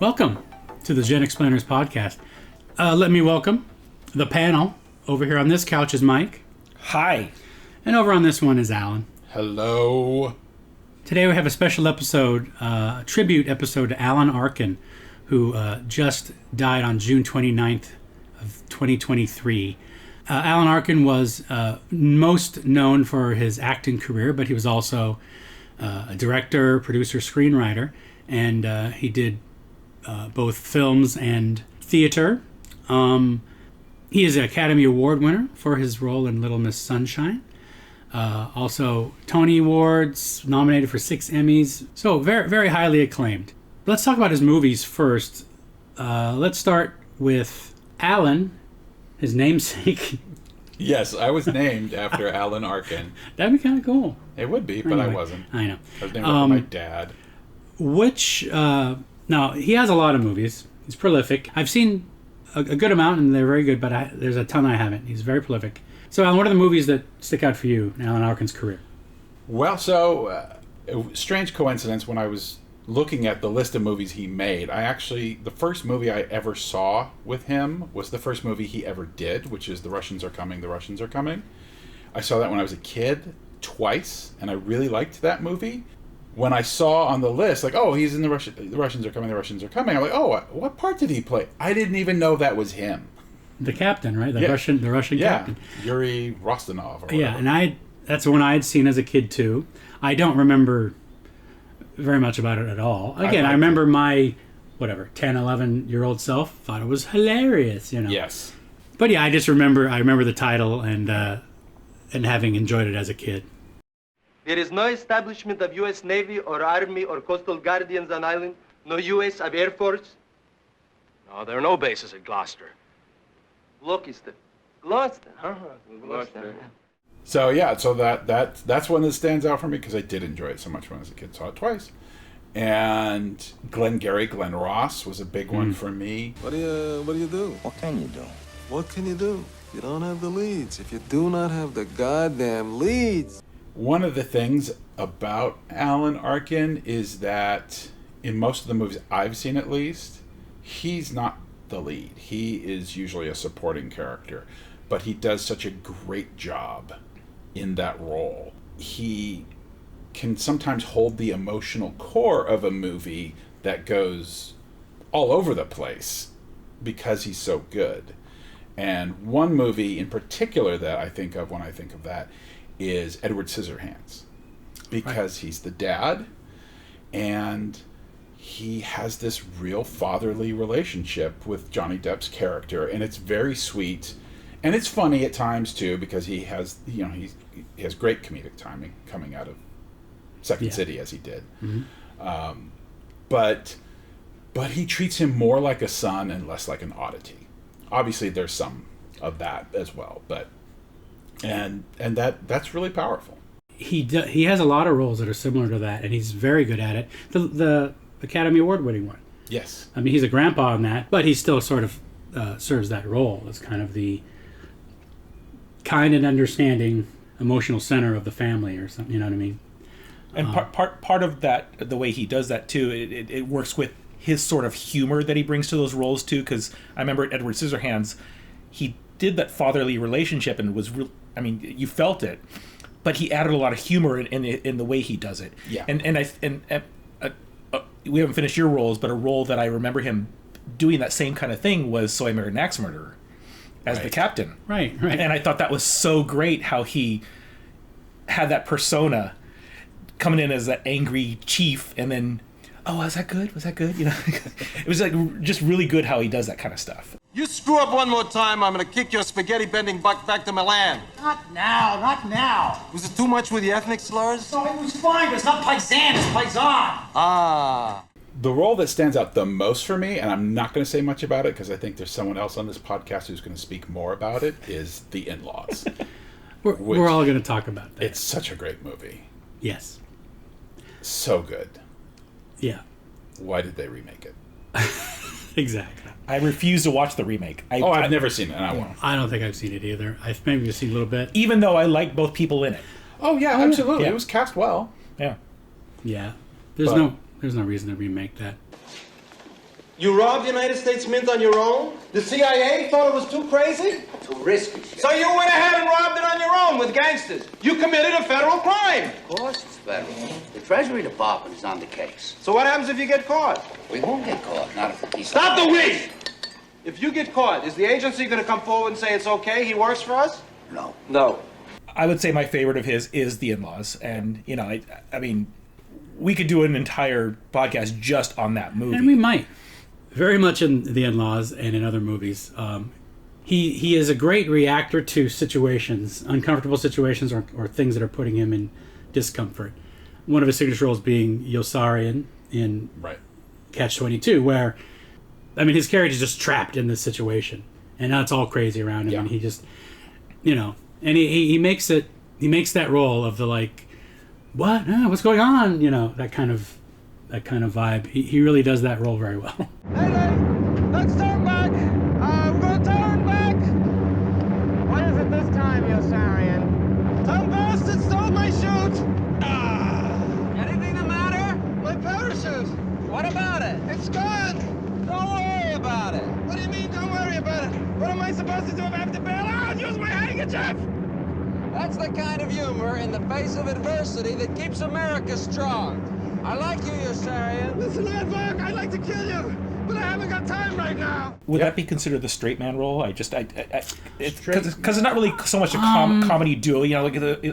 Welcome to the GenXplainers podcast. Let me welcome the panel. Over here on this couch is Mike. Hi. And over on this one is Alan. Hello. Today we have a special episode, a tribute episode to Alan Arkin, who just died on June 29th of 2023. Alan Arkin was most known for his acting career, but he was also a director, producer, screenwriter, and he did both films and theater. He is an Academy Award winner for his role in Little Miss Sunshine. Also Tony Awards, nominated for 6 Emmys. So very, very highly acclaimed. Let's talk about his movies first. Let's start with Alan, his namesake. Yes, I was named after Alan Arkin. That'd be kind of cool. It would be, but Anyway, I wasn't. I know. I was named after my dad. Now, he has a lot of movies. He's prolific. I've seen a good amount, and they're very good, but there's a ton I haven't. He's very prolific. So, Alan, what are the movies that stick out for you in Alan Arkin's career? Well, so, strange coincidence, when I was looking at the list of movies he made, the first movie I ever saw with him was the first movie he ever did, which is The Russians Are Coming, The Russians Are Coming. I saw that when I was a kid twice, and I really liked that movie. When I saw on the list, like, oh, he's in The Russians Are Coming, The Russians Are Coming, I'm like, oh, what part did he play? I didn't even know that was him. The captain, right? The Russian captain. Yuri Rostinov or whatever. Yeah, and that's the one I had seen as a kid too. I don't remember very much about it at all. Again, I remember my 10, 11-year-old self thought it was hilarious, Yes. But yeah, I remember the title and having enjoyed it as a kid. There is no establishment of U.S. Navy or Army or Coastal Guardians on island, no U.S. of Air Force. No, there are no bases at Gloucester. Gloucester. Gloucester, huh? Gloucester. So yeah, so that's one that stands out for me because I did enjoy it so much when I was a kid. Saw it twice. And Glenn Ross was a big one for me. What do you do? What can you do? What can you do? You don't have the leads. If you do not have the goddamn leads. One of the things about Alan Arkin is that in most of the movies I've seen, at least, he's not the lead. He is usually a supporting character, but he does such a great job in that role. He can sometimes hold the emotional core of a movie that goes all over the place because he's so good. And one movie in particular that I think of when I think of that is Edward Scissorhands, because he's the dad and he has this real fatherly relationship with Johnny Depp's character, and it's very sweet, and it's funny at times too, because he has he has great comedic timing coming out of Second City as he did. Mm-hmm. But he treats him more like a son and less like an oddity. Obviously there's some of that as well, but and that's really powerful. He has a lot of roles that are similar to that, and he's very good at it. The Academy Award winning one. Yes. I mean, he's a grandpa in that, but he still sort of serves that role as kind of the kind and understanding emotional center of the family or something, you know what I mean? And part of that, the way he does that too, it works with his sort of humor that he brings to those roles too, because I remember at Edward Scissorhands, he did that fatherly relationship and was real. I mean, you felt it, but he added a lot of humor in the way he does it. Yeah. And we haven't finished your roles, but a role that I remember him doing that same kind of thing was So I Married an Axe Murderer as the captain. Right. And I thought that was so great how he had that persona coming in as that angry chief, and then, oh, was that good? It was like just really good how he does that kind of stuff. You screw up one more time, I'm gonna kick your spaghetti-bending butt back to Milan. Not now. Was it too much with the ethnic slurs? No, it was fine. It's not paisan, it's paisan. The role that stands out the most for me, and I'm not going to say much about it because I think there's someone else on this podcast who's going to speak more about it, is The In-Laws. We're all going to talk about that. It's such a great movie. Yes. So good. Yeah. Why did they remake it? Exactly. I refuse to watch the remake. I've never seen it, and I won't. I don't think I've seen it either. I've maybe seen a little bit. Even though I like both people in it. Oh, yeah, absolutely. Yeah. It was cast well. Yeah. Yeah. There's no reason to remake that. You robbed United States Mint on your own? The CIA thought it was too crazy? Too risky. So you went ahead and robbed it on your own with gangsters. You committed a federal crime. Of course it's federal. The Treasury Department is on the case. So what happens if you get caught? We won't get caught, not if we keep... Stop the we! If you get caught, is the agency going to come forward and say it's okay, he works for us? No. No. I would say my favorite of his is The In-Laws. And, you know, I mean, we could do an entire podcast just on that movie. And we might. Very much in The In-Laws and in other movies. He is a great reactor to situations, uncomfortable situations or things that are putting him in discomfort. One of his signature roles being Yossarian in Catch-22, where, I mean, his character is just trapped in this situation. And now it's all crazy around him. Yeah. And he just, you know, and he makes that role of the like, what? What's going on? You know, that kind of vibe. He really does that role very well. Hey, let's turn back. We're gonna turn back. What is it this time, Yossarian? Some bastard stole my chute. Anything the matter? My parachute. What about it? It's gone. Don't worry about it. What do you mean, don't worry about it? What am I supposed to do if I have to bail out? Use my handkerchief. That's the kind of humor in the face of adversity that keeps America strong. I like you, Yossarian. Listen, Advoc, I'd like to kill you, but I haven't got time right now. Would that be considered the straight man role? Because it's not really so much a comedy duo. You know,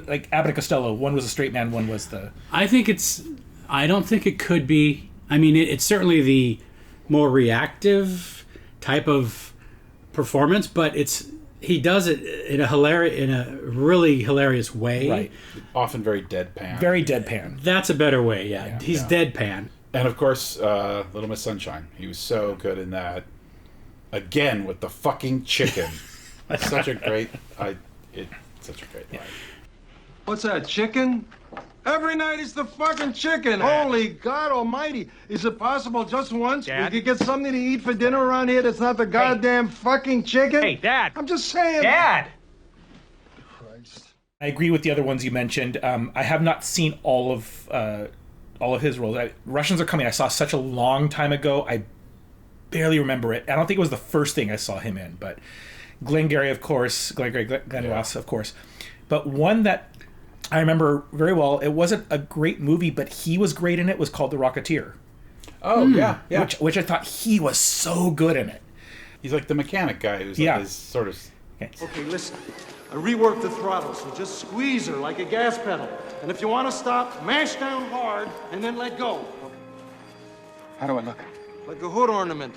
like Abbott and Costello. One was a straight man, one was the. I don't think it could be. I mean, it's certainly the more reactive type of performance, but he does it in a really hilarious way. Right. Often very deadpan. Very deadpan. That's a better way, yeah. He's deadpan. And of course, Little Miss Sunshine. He was so good in that. Again, with the fucking chicken. Such a great line. What's that, chicken? Every night it's the fucking chicken. Holy God almighty. Is it possible just once Dad? we could get something to eat for dinner around here that's not the goddamn fucking chicken? Hey, Dad. I'm just saying. Dad! Christ. I agree with the other ones you mentioned. I have not seen all of his roles. Russians Are Coming. I saw such a long time ago. I barely remember it. I don't think it was the first thing I saw him in, but Glengarry, of course. Glenn Ross, of course. But one that I remember very well, it wasn't a great movie, but he was great in it, was called The Rocketeer. Oh, yeah. Which I thought he was so good in it. He's like the mechanic guy who's like his sort of... Okay, listen. I reworked the throttle, so just squeeze her like a gas pedal. And if you want to stop, mash down hard and then let go. How do I look? Like a hood ornament.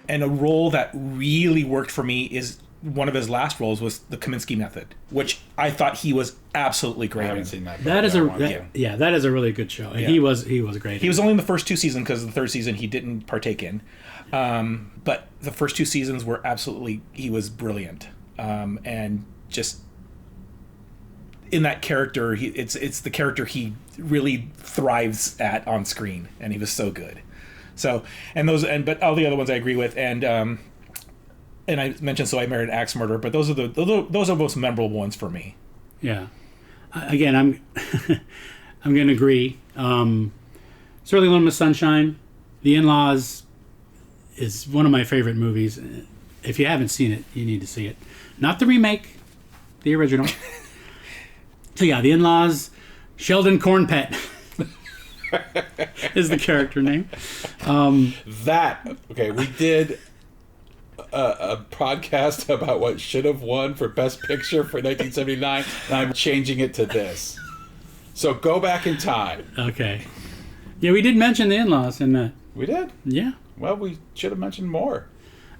And a role that really worked for me is one of his last roles was The Kaminsky Method, which I thought he was absolutely great. I haven't seen that. That is a really good show. And he was great. He was only in the first two seasons because the third season he didn't partake in. But the first two seasons were he was brilliant. And just in that character, it's the character he really thrives at on screen, and he was so good. So, but all the other ones I agree with, and I mentioned So I Married an Axe Murderer, but those are the most memorable ones for me. Yeah. Again, I'm I'm going to agree. Certainly Little Miss Sunshine. The In-Laws is one of my favorite movies. If you haven't seen it, you need to see it. Not the remake, the original. So yeah, The In-Laws, Sheldon Cornpet is the character name. We did a podcast about what should have won for Best Picture for 1979, and I'm changing it to this. So go back in time. Okay. Yeah, we did mention The In-Laws in that. We did? Yeah. Well, we should have mentioned more.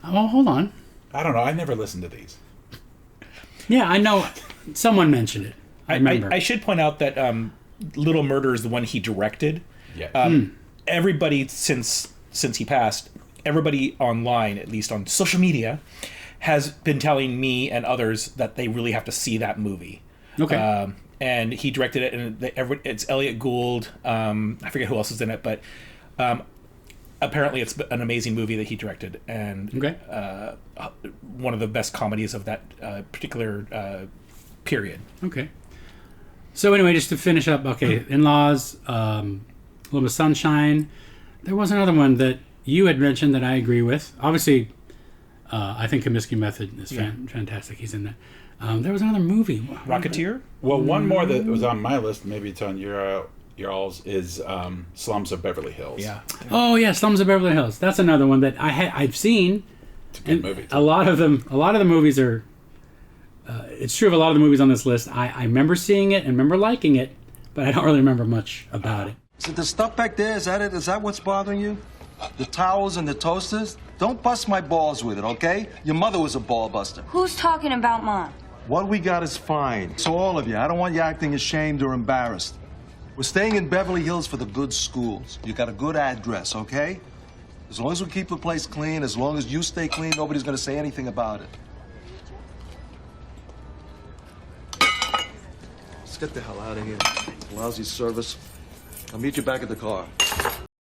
Well, hold on. I don't know. I never listened to these. Yeah, I know. Someone mentioned it. I remember. I should point out that Little Murder is the one he directed. Yeah. Everybody since he passed, everybody online, at least on social media, has been telling me and others that they really have to see that movie. Okay. And he directed it, and it's Elliot Gould. I forget who else is in it, but apparently it's an amazing movie that he directed, and one of the best comedies of that particular period. Okay. So anyway, just to finish up, In-Laws, Little Miss Sunshine. There was another one that you had mentioned that I agree with. Obviously, I think Comiskey Method is fantastic. He's in that. There was another movie. Rocketeer? Well, one more that was on my list, maybe it's on y'all's, is Slums of Beverly Hills. Yeah. Oh yeah, Slums of Beverly Hills. That's another one that I've seen. It's a good movie. A lot of the movies are. It's true of a lot of the movies on this list. I remember seeing it and remember liking it, but I don't really remember much about it. Is it the stuff back there? Is that it? Is that what's bothering you? The towels and the toasters? Don't bust my balls with it, okay? Your mother was a ball buster. Who's talking about Mom? What we got is fine. So all of you, I don't want you acting ashamed or embarrassed. We're staying in Beverly Hills for the good schools. You got a good address, okay? As long as we keep the place clean, as long as you stay clean, nobody's gonna say anything about it. Let's get the hell out of here. Lousy service. I'll meet you back at the car.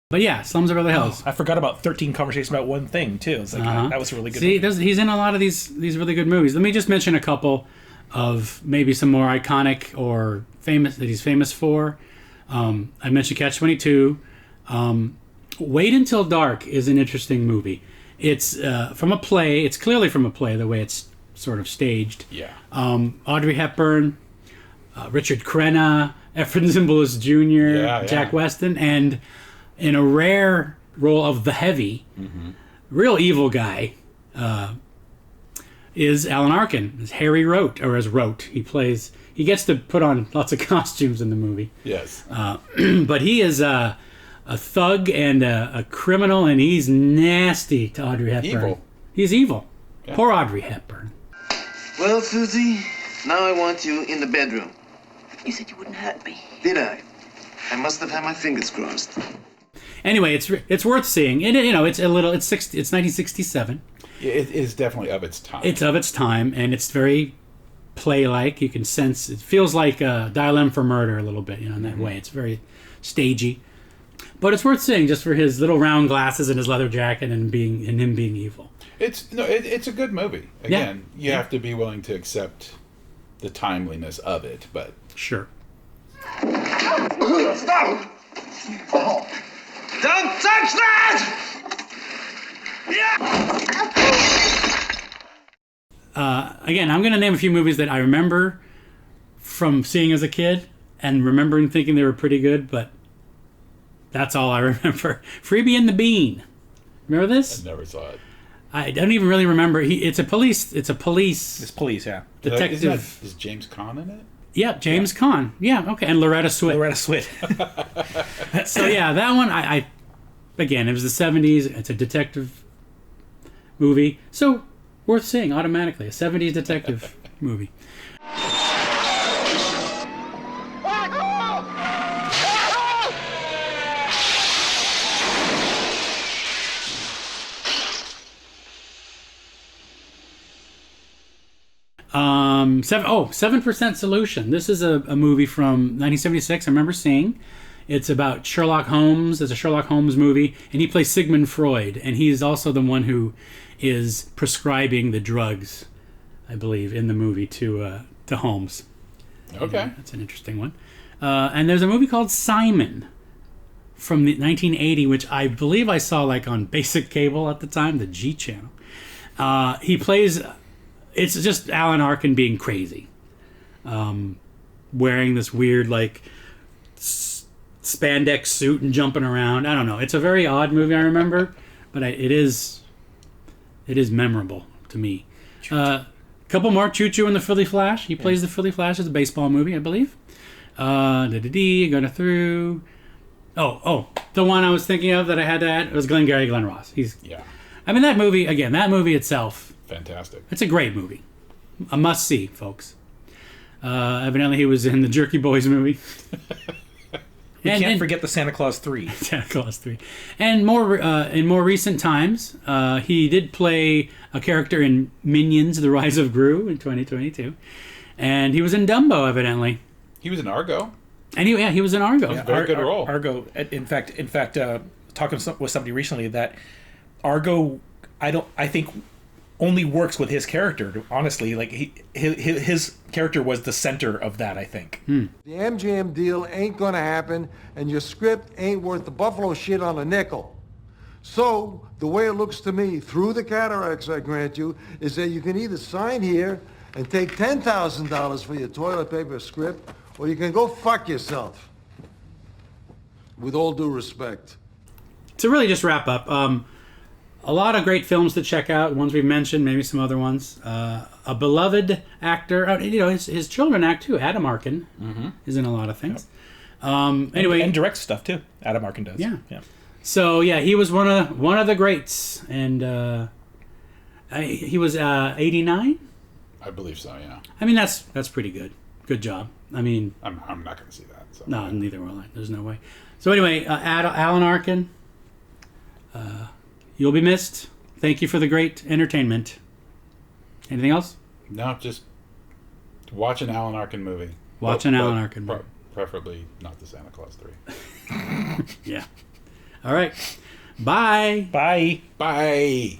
But yeah, Slums of Beverly Hills. I forgot about 13 Conversations About One Thing, too. It's like, that was a really good See, movie. he's in a lot of these really good movies. Let me just mention a couple of maybe some more iconic or famous that he's famous for. I mentioned Catch-22. Wait Until Dark is an interesting movie. It's from a play. It's clearly from a play, the way it's sort of staged. Yeah. Audrey Hepburn, Richard Crenna, Efren Zimbalist Jr., Jack Weston, and in a rare role of the heavy, real evil guy, is Alan Arkin, as Harry Rote, or as Rote. He gets to put on lots of costumes in the movie. Yes. But he is a thug and a criminal, and he's nasty to Audrey Hepburn. Evil. He's evil. Yeah. Poor Audrey Hepburn. Well, Susie, now I want you in the bedroom. You said you wouldn't hurt me. Did I? I must have had my fingers crossed. Anyway, it's worth seeing. And it's 1967. It is definitely of its time. It's of its time, and it's very play-like. You can sense it feels like Dial M for Murder a little bit, in that way. It's very stagey, but it's worth seeing just for his little round glasses and his leather jacket and him being evil. It's a good movie. Again, you have to be willing to accept the timeliness of it, but sure. Stop! Don't touch that! Again, I'm going to name a few movies that I remember from seeing as a kid and remembering thinking they were pretty good, but that's all I remember. Freebie and the Bean. Remember this? I never saw it. I don't even really remember. It's police, It's police, yeah. Detective. Is James Caan in it? Yeah, James Caan. Yeah, okay. And Loretta Swit. So yeah, that one, I again, it was the 70s. It's a detective movie. So worth seeing automatically. A 70s detective movie. 7% Solution. This is a movie from 1976 I remember seeing. It's about Sherlock Holmes. It's a Sherlock Holmes movie, and he plays Sigmund Freud, and he's also the one who is prescribing the drugs, I believe, in the movie to Holmes. Okay. That's an interesting one. And there's a movie called Simon from 1980, which I believe I saw like on basic cable at the time, the G channel. He plays... It's just Alan Arkin being crazy. Wearing this weird, like, spandex suit and jumping around. I don't know. It's a very odd movie, I remember. But it is memorable to me. Couple more. Choo Choo and the Philly Flash. He plays the Philly Flash. It's a baseball movie, I believe. Going through... Oh, the one I was thinking of that I had to add was Glengarry Glen Ross. I mean, that movie itself... Fantastic. It's a great movie. A must-see, folks. Evidently, he was in the Jerky Boys movie. We can't forget the Santa Claus 3. Santa Claus 3. And in more recent times, he did play a character in Minions: The Rise of Gru in 2022. And he was in Dumbo, evidently. He was in Argo. And he was in Argo. Yeah, very good role. Argo, in fact, talking with somebody recently that Argo, I think only works with his character. Honestly, like his character was the center of that. I think The MGM deal ain't gonna happen, and your script ain't worth the buffalo shit on a nickel. So, the way it looks to me, through the cataracts I grant you, is that you can either sign here and take $10,000 for your toilet paper script, or you can go fuck yourself. With all due respect. To really just wrap up, a lot of great films to check out, ones we've mentioned, maybe some other ones. A beloved actor, his children act too. Adam Arkin is in a lot of things. Yep. Anyway, and direct stuff too. Adam Arkin does. Yeah. Yeah. So yeah, he was one of the greats, and he was 89. I believe so. Yeah. I mean, that's pretty good. Good job. I mean, I'm not going to see that. So. No, neither will I. There's no way. So anyway, Alan Arkin, you'll be missed. Thank you for the great entertainment. Anything else? No, just watch an Alan Arkin movie. Watch an Alan Arkin movie. Preferably not the Santa Claus 3. Yeah. All right. Bye. Bye. Bye.